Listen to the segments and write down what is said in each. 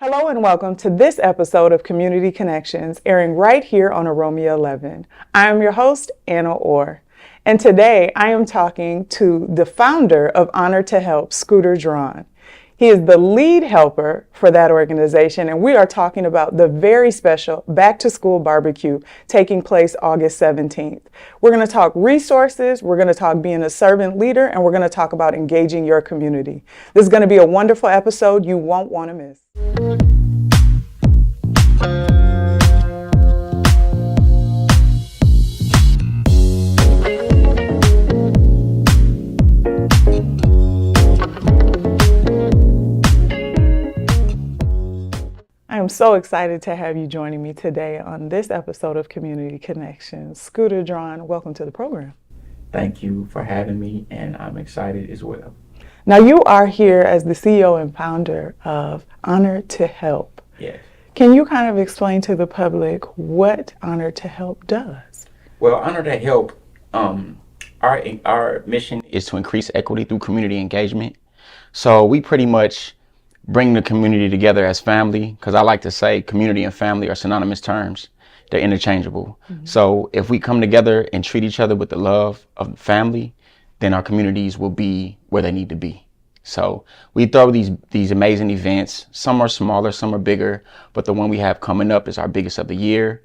Hello and welcome to this episode of Community Connections, airing right here on OROMIA11. I am your host, Anna Orr, and today I am talking to the founder of Honor to Help, Scooter Drawn. He is the lead helper for that organization, and we are talking about the very special Back to School barbecue taking place August 17th. We're going to talk resources, we're going to talk being a servant leader, and we're going to talk about engaging your community. This is going to be a wonderful episode you won't want to miss. I am so excited to have you joining me today on this episode of Community Connections. Scooter Drawn, welcome to the program. Thank you for having me, and I'm excited as well. Now, you are here as the CEO and founder of Honor to Help. Yes. Can you kind of explain to the public what Honor to Help does? Well, Honor to Help, our mission is to increase equity through community engagement. So we pretty much bring the community together as family, because I like to say community and family are synonymous terms. They're interchangeable. Mm-hmm. So if we come together and treat each other with the love of family, then our communities will be where they need to be. So we throw these amazing events. Some are smaller, some are bigger, but the one we have coming up is our biggest of the year,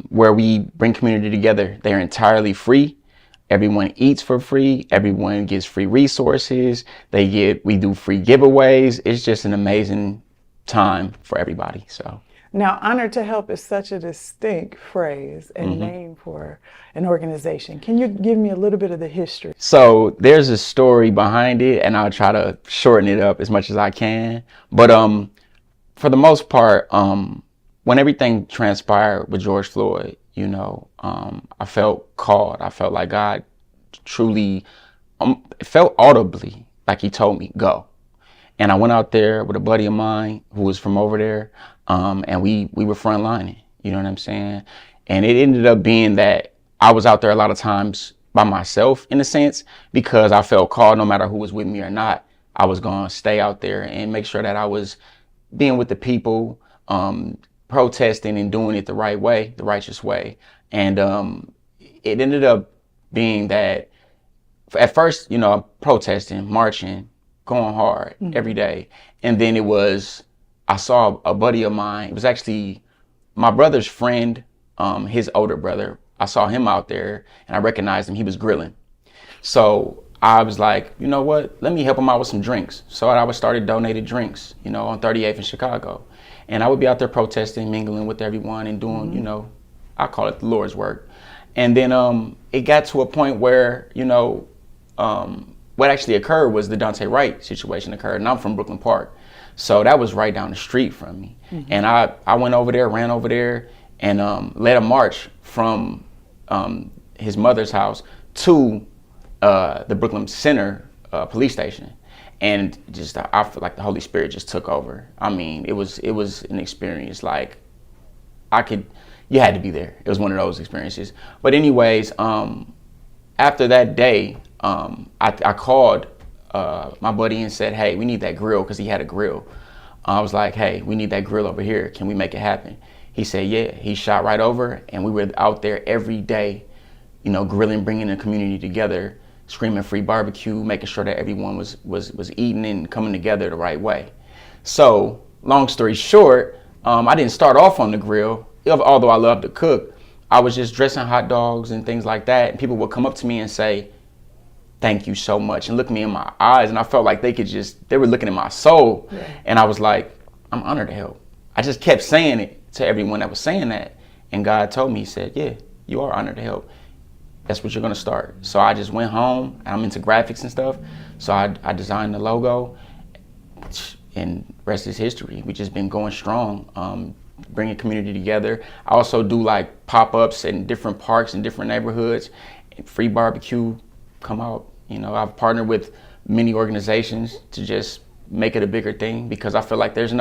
where we bring community together. They're entirely free. Everyone eats for free. Everyone gets free resources. We do free giveaways. It's just an amazing time for everybody. So now, Honor to Help is such a distinct phrase and name for an organization. Can you give me a little bit of the history? So there's a story behind it, and I'll try to shorten it up as much as I can. But for the most part, when everything transpired with George Floyd, I felt called. I felt like God truly felt audibly like he told me, go. And I went out there with a buddy of mine who was from over there, and we were frontlining, you know what I'm saying? And it ended up being that I was out there a lot of times by myself, in a sense, because I felt called no matter who was with me or not. I was going to stay out there and make sure that I was being with the people, protesting and doing it the right way, the righteous way. And it ended up being that at first, protesting, marching, going hard every day. And then I saw a buddy of mine. It was actually my brother's friend, his older brother. I saw him out there and I recognized him. He was grilling. So I was like, you know what? Let me help him out with some drinks. So I started donating drinks, on 38th in Chicago. And I would be out there protesting, mingling with everyone and doing, I call it the Lord's work. And then it got to a point where, what actually occurred was the Daunte Wright situation occurred. And I'm from Brooklyn Park. So that was right down the street from me. Mm-hmm. And I went over there, ran over there, and led a march from his mother's house to the Brooklyn Center police station. And I feel like the Holy Spirit just took over. I mean, it was an experience like you had to be there. It was one of those experiences. But anyways, after that day, I called my buddy and said, hey, we need that grill, because he had a grill. I was like, hey, we need that grill over here. Can we make it happen? He said, yeah. He shot right over, and we were out there every day, grilling, bringing the community together, screaming free barbecue, making sure that everyone was eating and coming together the right way. So long story short, I didn't start off on the grill, although I love to cook. I was just dressing hot dogs and things like that. And people would come up to me and say, thank you so much, and look me in my eyes. And I felt like they were looking in my soul. Yeah. And I was like, I'm honored to help. I just kept saying it to everyone that was saying that. And God told me, he said, yeah, you are honored to help. That's what you're going to start. So I just went home, and I'm into graphics and stuff. So I designed the logo, and rest is history. We just been going strong, bringing community together. I also do like pop-ups in different parks and different neighborhoods. Free barbecue, come out. I've partnered with many organizations to just make it a bigger thing, because I feel like there's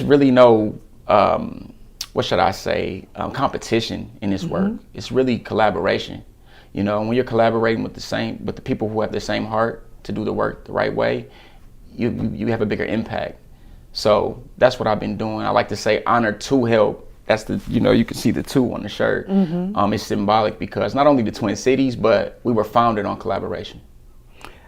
really no competition in this work. It's really collaboration. And when you're collaborating with the people who have the same heart to do the work the right way, you have a bigger impact. So that's what I've been doing. I like to say honor to help. That's the, you can see the 2 on the shirt. It's symbolic because not only the Twin Cities, but we were founded on collaboration.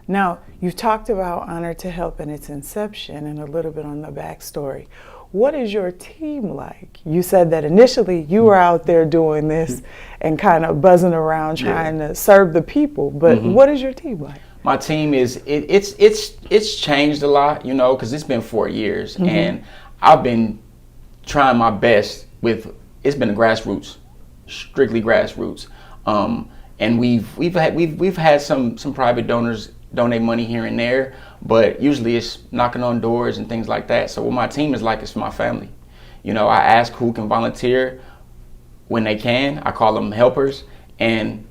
Now, you've talked about Honor to Help and its inception and a little bit on the backstory. What is your team like? You said that initially you were out there doing this and kind of buzzing around trying to serve the people, but what is your team like? My team is, it's changed a lot, because it's been 4 years and I've been trying my best it's been grassroots, strictly grassroots. And we've had some private donors donate money here and there, but usually it's knocking on doors and things like that. So what my team is like is my family. I ask who can volunteer when they can. I call them helpers, and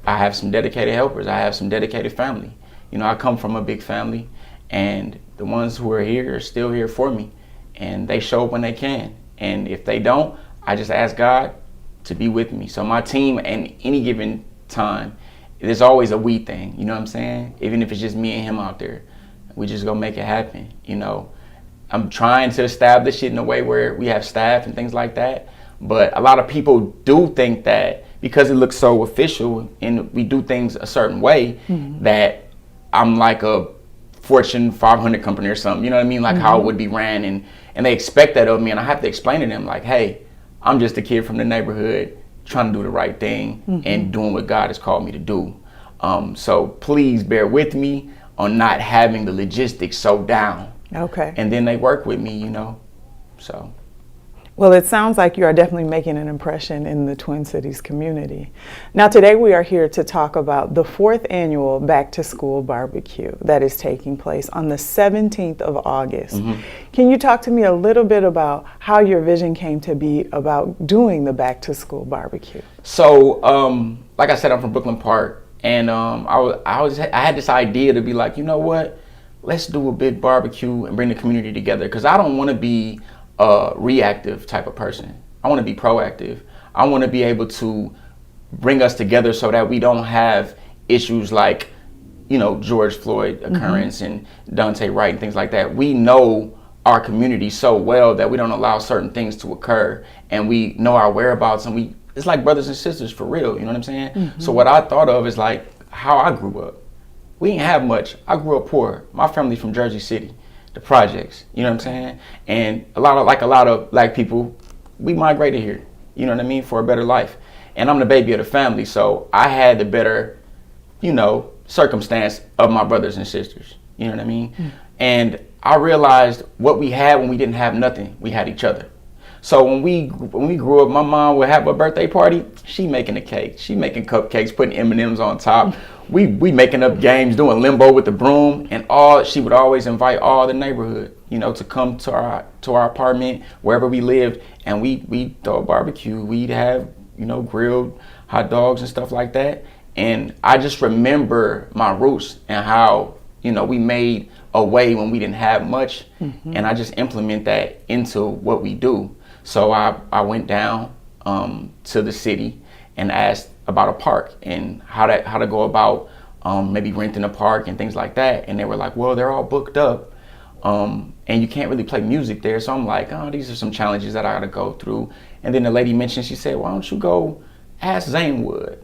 I have some dedicated helpers. I have some dedicated family. I come from a big family, and the ones who are here are still here for me, and they show up when they can. And if they don't, I just ask God to be with me. So my team, at any given time, there's always a we thing, you know what I'm saying? Even if it's just me and him out there, we just gonna make it happen, I'm trying to establish it in a way where we have staff and things like that. But a lot of people do think that because it looks so official and we do things a certain way, that I'm like a Fortune 500 company or something, you know what I mean? Like how it would be ran, and they expect that of me, and I have to explain to them like, hey, I'm just a kid from the neighborhood trying to do the right thing and doing what God has called me to do. So please bear with me on not having the logistics so down. Okay. And then they work with me, so. Well, it sounds like you are definitely making an impression in the Twin Cities community. Now, today we are here to talk about the 4th annual Back to School Barbecue that is taking place on the 17th of August. Can you talk to me a little bit about how your vision came to be about doing the Back to School Barbecue? So, like I said, I'm from Brooklyn Park, and I had this idea to be like, you know what? Let's do a big barbecue and bring the community together, because I don't want to be a reactive type of person. I want to be proactive. I want to be able to bring us together so that we don't have issues like, George Floyd occurrence and Dante Wright and things like that. We know our community so well that we don't allow certain things to occur, and we know our whereabouts, and it's like brothers and sisters for real, you know what I'm saying? So what I thought of is like how I grew up. We didn't have much. I grew up poor. My family's from Jersey City, the projects, you know what I'm saying? And a lot of black people, we migrated here, you know what I mean, for a better life. And I'm the baby of the family, so I had the better, circumstance of my brothers and sisters, you know what I mean? And I realized what we had when we didn't have nothing, we had each other. So when we grew up, my mom would have a birthday party, she making a cake, she making cupcakes, putting M&Ms on top. We making up games, doing limbo with the broom, and she would always invite all the neighborhood, to come to our apartment, wherever we lived, and we throw a barbecue. We'd have, grilled hot dogs and stuff like that. And I just remember my roots and how, we made a way when we didn't have much, and I just implement that into what we do. So I went down to the city and asked about a park and how to go about maybe renting a park and things like that. And they were like, well, they're all booked up, and you can't really play music there. So I'm like, oh, these are some challenges that I gotta go through. And then the lady mentioned, she said, why don't you go ask Zanewood,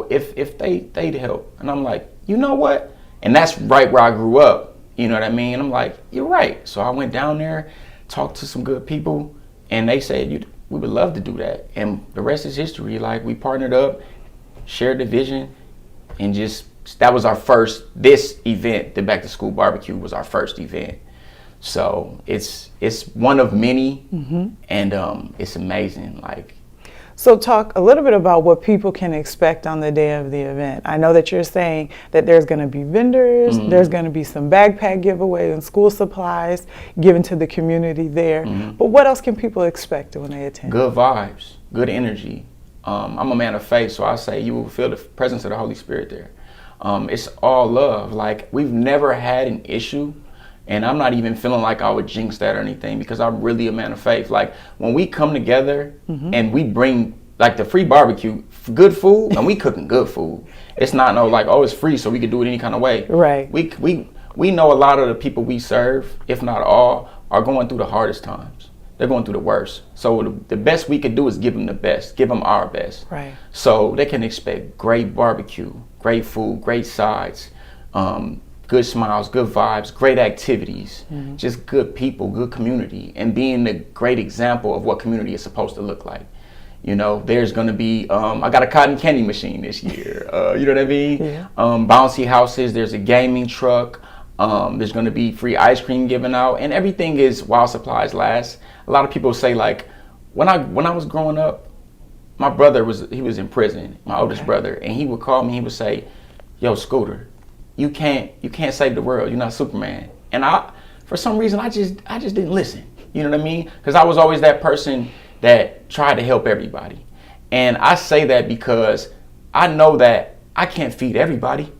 if they'd help. And I'm like, you know what? And that's right where I grew up, you know what I mean? And I'm like, you're right. So I went down there, talked to some good people, and they said, we would love to do that. And the rest is history. Like, we partnered up, shared the vision, and that was our this event, the Back to School Barbecue was our first event. So it's one of many, and it's amazing. So talk a little bit about what people can expect on the day of the event. I know that you're saying that there's going to be vendors, there's going to be some backpack giveaway and school supplies given to the community there. But what else can people expect when they attend? Good vibes, good energy. I'm a man of faith, so I say you will feel the presence of the Holy Spirit there. It's all love. Like, we've never had an issue, and I'm not even feeling like I would jinx that or anything, because I'm really a man of faith. Like, when we come together and we bring, like, the free barbecue, good food, and we cooking good food. It's not no like, oh, it's free, so we can do it any kind of way. Right. We we know a lot of the people we serve, if not all, are going through the hardest times. They're going through the worst. So the best we could do is give them the best, give them our best. Right. So they can expect great barbecue, great food, great sides, good smiles, good vibes, great activities, just good people, good community, and being the great example of what community is supposed to look like. You know, there's going to be, I got a cotton candy machine this year. You know what I mean? Yeah. Bouncy houses, there's a gaming truck. There's going to be free ice cream given out, and everything is while supplies last. A lot of people say, like, when I was growing up, my brother was in prison, my oldest brother, and he would call me, he would say, yo, Scooter, you can't save the world, you're not Superman. And for some reason, I just didn't listen. You know what I mean? Because I was always that person that tried to help everybody. And I say that because I know that I can't feed everybody,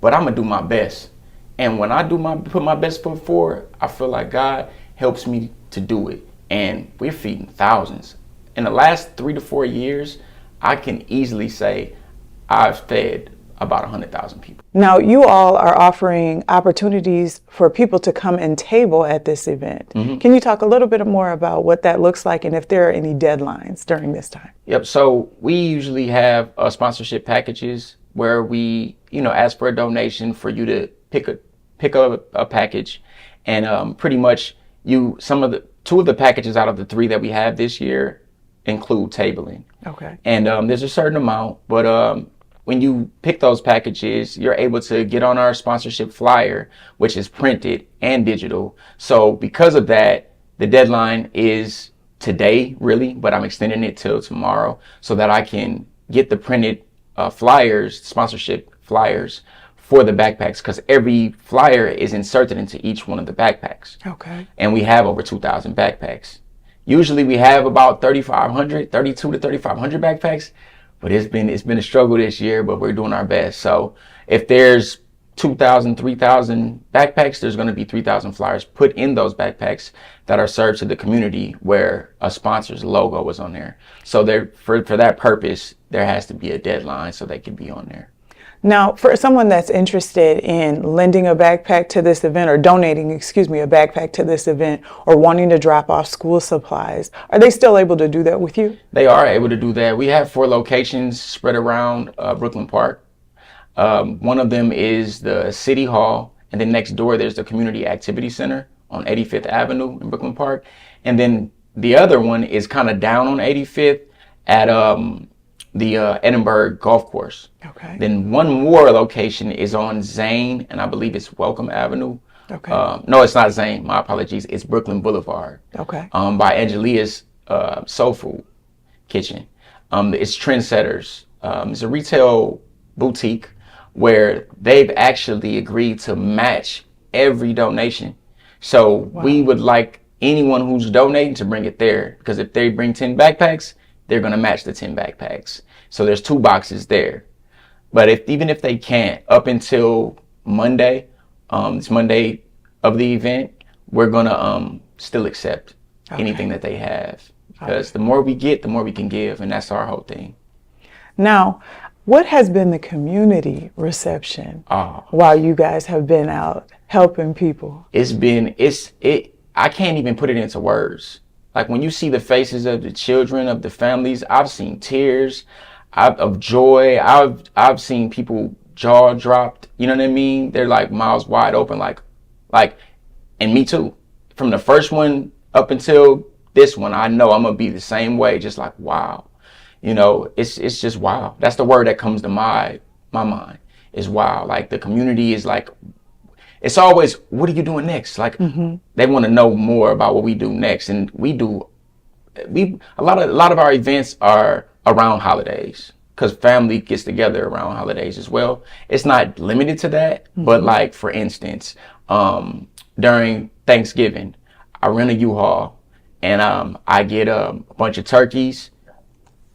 but I'm gonna do my best. And when I put my best foot forward, I feel like God helps me to do it. And we're feeding thousands. In the last 3 to 4 years, I can easily say I've fed about 100,000 people. Now, you all are offering opportunities for people to come and table at this event. Can you talk a little bit more about what that looks like and if there are any deadlines during this time? Yep. So we usually have sponsorship packages where we, ask for a donation for you to pick up a package, and pretty much two of the packages out of the 3 that we have this year include tabling. Okay. And there's a certain amount, but when you pick those packages, you're able to get on our sponsorship flyer, which is printed and digital. So because of that, the deadline is today, really, but I'm extending it till tomorrow so that I can get the printed flyers, sponsorship flyers for the backpacks, because every flyer is inserted into each one of the backpacks. Okay. And we have over 2,000 backpacks. Usually we have about 32 to 3,500 backpacks. But it's been a struggle this year, but we're doing our best. So if there's 2,000, 3,000 backpacks, there's going to be 3,000 flyers put in those backpacks that are served to the community where a sponsor's logo was on there. So for that purpose, there has to be a deadline so they can be on there. Now, for someone that's interested in lending a backpack to this event or donating, a backpack to this event or wanting to drop off school supplies, are they still able to do that with you? They are able to do that. We have 4 locations spread around Brooklyn Park. One of them is the City Hall, and then next door there's the Community Activity Center on 85th Avenue in Brooklyn Park. And then the other one is kind of down on 85th at the Edinburgh Golf Course. Okay. Then one more location is on Zane, and I believe it's Welcome Avenue. Okay. No, it's not Zane. My apologies. It's Brooklyn Boulevard. Okay. By Angelia's Soul Food Kitchen. It's Trendsetters. It's a retail boutique where they've actually agreed to match every donation. So we would like anyone who's donating to bring it there, because if they bring 10 backpacks, they're going to match the 10 backpacks. So there's 2 boxes there. But even if they can't, up until Monday, it's Monday of the event, we're going to still accept anything that they have. Because the more we get, the more we can give. And that's our whole thing. Now, what has been the community reception while you guys have been out helping people? I can't even put it into words. Like when you see the faces of the children, of the families, I've seen tears of joy. I've seen people jaw dropped. You know what I mean? They're like mouths wide open, like, and me too. From the first one up until this one, I know I'm gonna be the same way. Just like, wow, it's just wow. That's the word that comes to my mind is wow. Like the community is like, it's always, what are you doing next? Like they want to know more about what we do next. And a lot of our events are around holidays, because family gets together around holidays as well. It's not limited to that, but like for instance, during Thanksgiving, I rent a U-Haul and I get a bunch of turkeys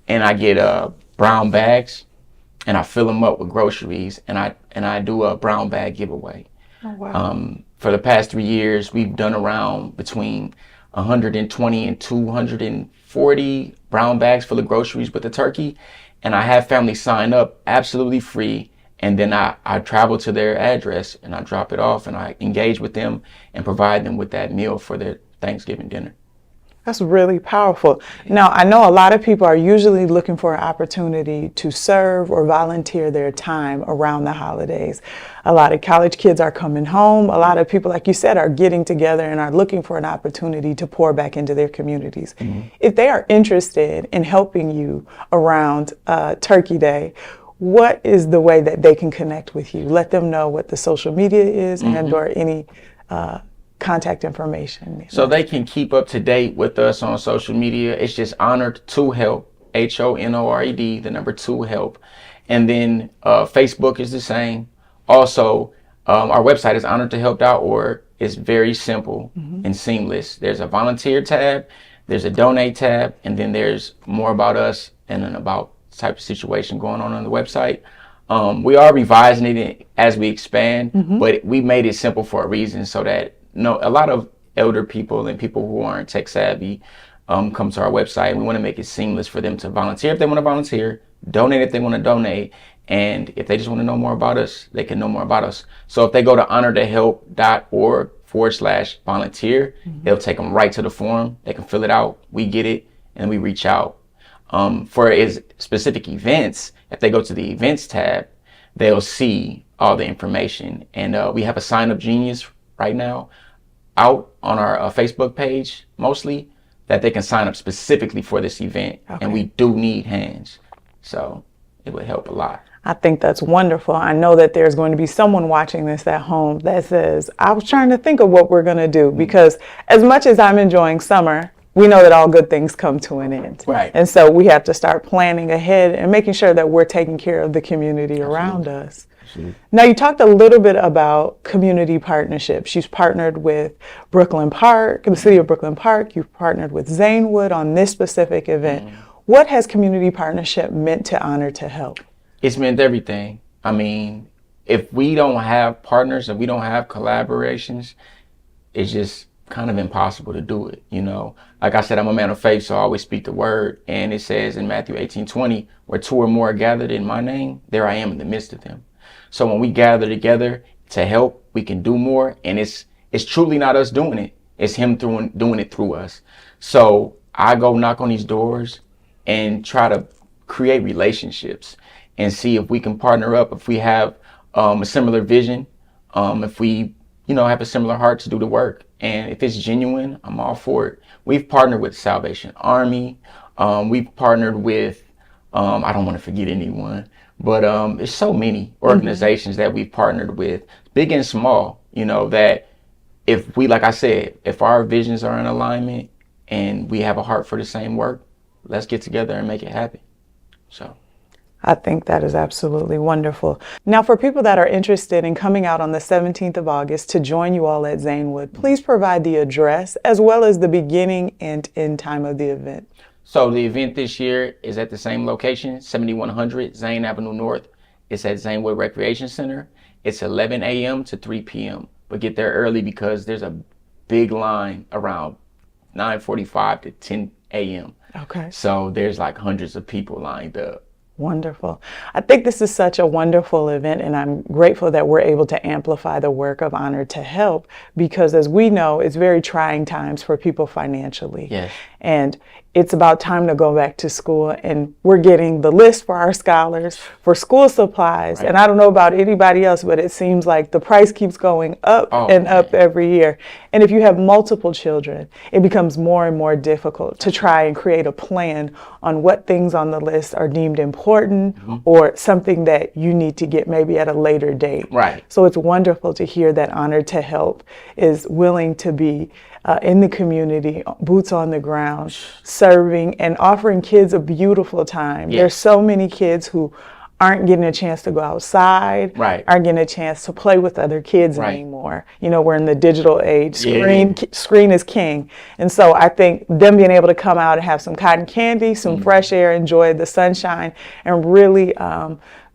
and I get brown bags and I fill them up with groceries and I do a brown bag giveaway. Oh, wow. For the past 3 years, we've done around between 120 and 240 brown bags full of groceries with the turkey. And I have families sign up absolutely free And then I travel to their address and I drop it off and I engage with them and provide them with that meal for their Thanksgiving dinner. That's really powerful. Now, I know a lot of people are usually looking for an opportunity to serve or volunteer their time around the holidays. A lot of college kids are coming home. A lot of people, like you said, are getting together and are looking for an opportunity to pour back into their communities. If they are interested in helping you around Turkey Day, what is the way that they can connect with you? Let them know what the social media is and or any contact information. So they can keep up to date with us on social media. It's just Honored to Help, HONORED, the number 2 help. And then Facebook is the same. Also, our website is honoredtohelp.org. It's very simple and seamless. There's a volunteer tab, there's a donate tab, and then there's more about us and an about type of situation going on the website. We are revising it as we expand, but we made it simple for a reason so that a lot of elder people and people who aren't tech savvy come to our website, and we want to make it seamless for them to volunteer if they want to volunteer, donate if they want to donate, and if they just want to know more about us, they can know more about us. So if they go to honortohelp.org/volunteer, it'll take them right to the form. They can fill it out, we get it, and we reach out. For specific events, if they go to the events tab, they'll see all the information. And we have a Sign Up Genius right now out on our Facebook page, mostly, that they can sign up specifically for this event. And we do need hands. So it would help a lot. I think that's wonderful. I know that there's going to be someone watching this at home that says, I was trying to think of what we're going to do, because as much as I'm enjoying summer, we know that all good things come to an end. Right. And so we have to start planning ahead and making sure that we're taking care of the community around us. Now, you talked a little bit about community partnerships. You've partnered with Brooklyn Park, the city of Brooklyn Park. You've partnered with Zanewood on this specific event. What has community partnership meant to Honor to Help? It's meant everything. I mean, if we don't have partners and we don't have collaborations, it's just kind of impossible to do it, you know. Like I said, I'm a man of faith, so I always speak the word. And it says in Matthew 18:20, where 2 or more are gathered in my name, there I am in the midst of them. So when we gather together to help, we can do more. And it's truly not us doing it. It's him doing it through us. So I go knock on these doors and try to create relationships and see if we can partner up, if we have a similar vision, if we, have a similar heart to do the work. And if it's genuine, I'm all for it. We've partnered with Salvation Army. We've partnered with, I don't want to forget anyone, but there's so many organizations that we've partnered with, big and small, that if we, like I said, if our visions are in alignment and we have a heart for the same work, let's get together and make it happen. So I think that is absolutely wonderful. Now, for people that are interested in coming out on the 17th of August to join you all at Zanewood, please provide the address as well as the beginning and end time of the event. So the event this year is at the same location, 7100 Zane Avenue North. It's at Zanewood Recreation Center. It's 11 a.m. to 3 p.m. But get there early because there's a big line around 9:45 to 10 a.m. Okay. So there's like hundreds of people lined up. Wonderful. I think this is such a wonderful event, and I'm grateful that we're able to amplify the work of Honor to Help, because as we know, it's very trying times for people financially. Yes. And it's about time to go back to school, and we're getting the list for our scholars for school supplies. Right. And I don't know about anybody else, but it seems like the price keeps going up up every year. And if you have multiple children, it becomes more and more difficult to try and create a plan on what things on the list are deemed important or something that you need to get maybe at a later date. Right. So it's wonderful to hear that Honor to Help is willing to be in the community, boots on the ground, serving and offering kids a beautiful time. Yes. There's so many kids who aren't getting a chance to go outside, aren't getting a chance to play with other kids anymore. We're in the digital age. Screen is king. And so I think them being able to come out and have some cotton candy, some fresh air, enjoy the sunshine, and really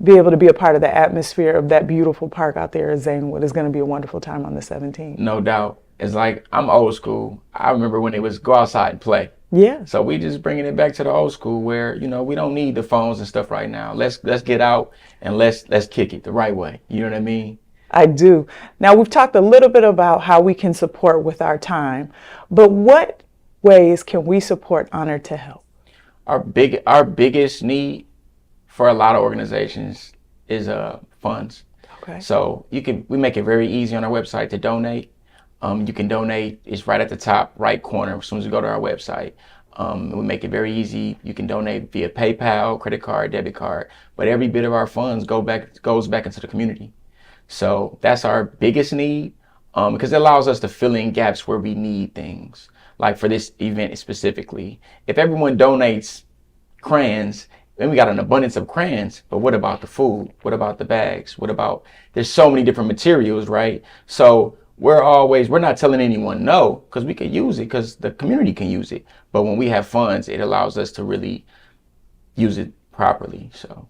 be able to be a part of the atmosphere of that beautiful park out there at Zanewood is going to be a wonderful time on the 17th. No doubt. It's like, I'm old school. I remember when it was go outside and play. Yeah. So we just bringing it back to the old school where, we don't need the phones and stuff right now. Let's get out and let's kick it the right way. You know what I mean? I do. Now, we've talked a little bit about how we can support with our time, but what ways can we support Honor to Help? Our biggest need for a lot of organizations is funds. Okay. So we make it very easy on our website to donate. You can donate. It's right at the top right corner as soon as you go to our website. We make it very easy. You can donate via PayPal, credit card, debit card, but every bit of our funds goes back into the community. So that's our biggest need, because it allows us to fill in gaps where we need things. Like for this event specifically, if everyone donates crayons, then we got an abundance of crayons, but what about the food? What about the bags? There's so many different materials, right? So we're not telling anyone no, because we could use it, because the community can use it. But when we have funds, it allows us to really use it properly, so.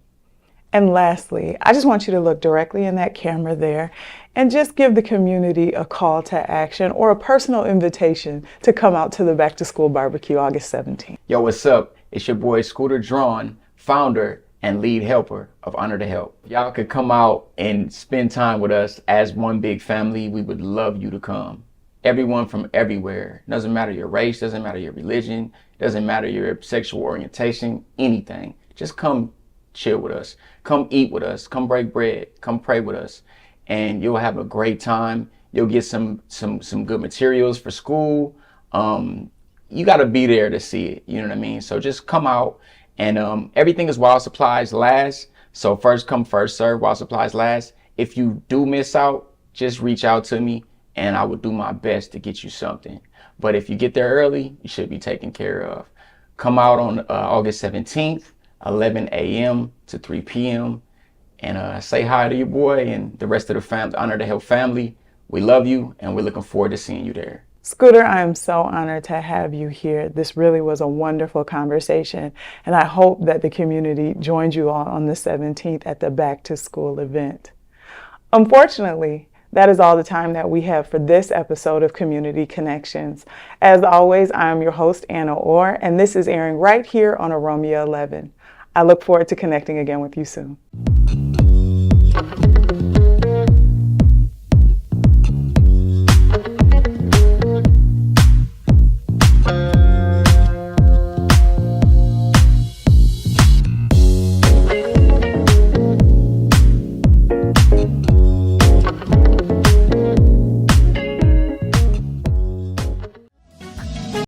And lastly, I just want you to look directly in that camera there and just give the community a call to action or a personal invitation to come out to the Back to School Barbecue August 17th. Yo, what's up? It's your boy Scooter Drawn, founder and lead helper of Honor to Help. Y'all could come out and spend time with us as one big family. We would love you to come. Everyone from everywhere. Doesn't matter your race, doesn't matter your religion, doesn't matter your sexual orientation, anything. Just come chill with us. Come eat with us. Come break bread. Come pray with us. And you'll have a great time. You'll get some good materials for school. You got to be there to see it. You know what I mean? So just come out. And everything is while supplies last. So first come, first serve while supplies last. If you do miss out, just reach out to me and I will do my best to get you something. But if you get there early, you should be taken care of. Come out on August 17th, 11 a.m. to 3 p.m. And say hi to your boy and the rest of the family, Honor to Help family. We love you and we're looking forward to seeing you there. Scooter, I am so honored to have you here. This really was a wonderful conversation, and I hope that the community joins you all on the 17th at the Back to School event. Unfortunately, that is all the time that we have for this episode of Community Connections. As always, I am your host, Anna Orr, and this is airing right here on OROMIA11. I look forward to connecting again with you soon.